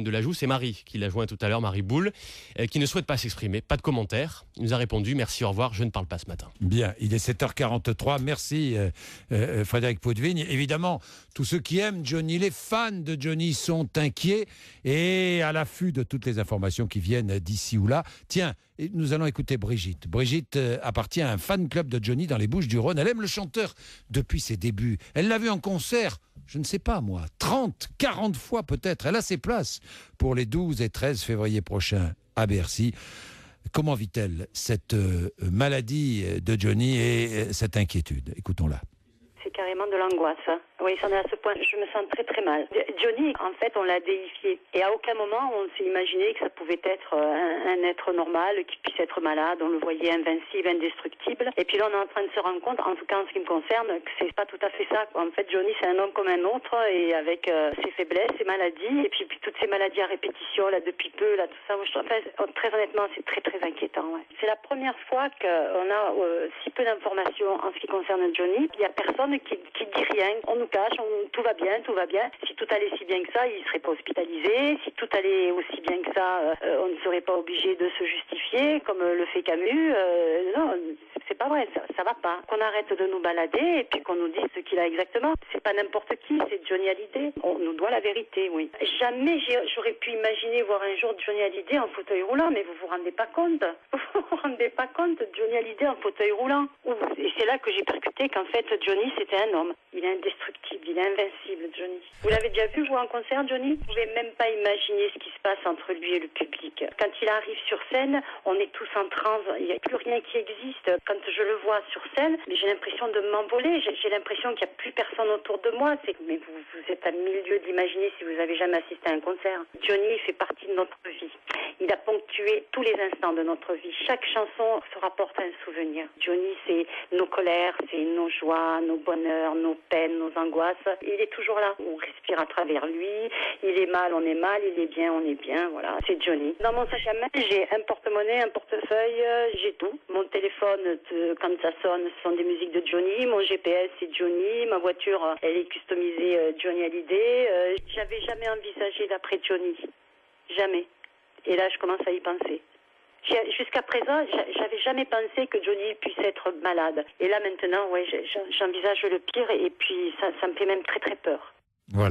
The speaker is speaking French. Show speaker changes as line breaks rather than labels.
de la Joue, c'est Marie qui l'a joint tout à l'heure, Marie Boule, qui ne souhaite pas s'exprimer, pas de commentaire. Il nous a répondu, merci, au revoir, je ne parle pas ce matin.
Bien, il est 7h43, merci Frédéric Poutvigne. Évidemment, tous ceux qui aiment Johnny, les fans de Johnny sont inquiets et à l'affût de toutes les informations qui viennent d'ici ou là. Tiens, nous allons écouter Brigitte. Brigitte appartient à un fan club de Johnny dans les Bouches-du-Rhône. Elle aime le chanteur depuis ses débuts. Elle l'a vu en concert, je ne sais pas moi, 30, 40 fois peut-être. Elle a ses places pour les 12 et 13 février prochains à Bercy. Comment vit-elle cette maladie de Johnny et cette inquiétude? Écoutons-la.
C'est carrément de l'angoisse. Oui, c'en est à ce point. Je me sens très très mal. Johnny, en fait, on l'a déifié. Et à aucun moment, on s'est imaginé que ça pouvait être un être normal, qui puisse être malade. On le voyait invincible, indestructible. Et puis là, on est en train de se rendre compte, en tout cas en ce qui me concerne, que c'est pas tout à fait ça. En fait, Johnny, c'est un homme comme un autre, et avec ses faiblesses, ses maladies, et puis toutes ces maladies à répétition, là, depuis peu, là, tout ça. Moi, très honnêtement, c'est très très inquiétant. Ouais. C'est la première fois qu'on a si peu d'informations en ce qui concerne Johnny. Il y a personne qui dit rien. On nous cache, tout va bien, tout va bien. Si tout allait si bien que ça, il ne serait pas hospitalisé. Si tout allait aussi bien que ça, on ne serait pas obligé de se justifier, comme le fait Camus. Non, c'est pas vrai, ça va pas. Qu'on arrête de nous balader et puis qu'on nous dise ce qu'il a exactement. C'est pas n'importe qui, c'est Johnny Hallyday. On nous doit la vérité, oui. Jamais j'aurais pu imaginer voir un jour Johnny Hallyday en fauteuil roulant, mais vous vous rendez pas compte. Vous vous rendez pas compte, Johnny Hallyday en fauteuil roulant. Et c'est là que j'ai percuté qu'en fait Johnny c'était un homme. Il est indestructible, il est invincible, Johnny. Vous l'avez déjà vu, vous, en concert, Johnny? Vous pouvez même pas imaginer ce qui se passe entre lui et le public. Quand il arrive sur scène, on est tous en transe. Il n'y a plus rien qui existe. Quand je le vois sur scène, j'ai l'impression de m'envoler. J'ai l'impression qu'il n'y a plus personne autour de moi. Mais vous êtes à mille lieues d'imaginer si vous avez jamais assisté à un concert. Johnny fait partie de notre vie. Il a ponctué tous les instants de notre vie. Chaque chanson se rapporte à un souvenir. Johnny, c'est nos colères, c'est nos joies, nos bonheurs, nos peines, nos angoisses. Il est toujours là. On respire à travers lui. Il est mal, on est mal. Il est bien, on est bien. Voilà, c'est Johnny. Dans mon sac à main, j'ai un porte-monnaie, un portefeuille, j'ai tout. Mon téléphone, quand ça sonne, ce sont des musiques de Johnny. Mon GPS, c'est Johnny. Ma voiture, elle est customisée Johnny Hallyday. J'avais jamais envisagé d'après Johnny. Jamais. Et là, je commence à y penser. Jusqu'à présent, j'avais jamais pensé que Johnny puisse être malade. Et là, maintenant, ouais, j'envisage le pire et puis ça me fait même très très peur.
Voilà.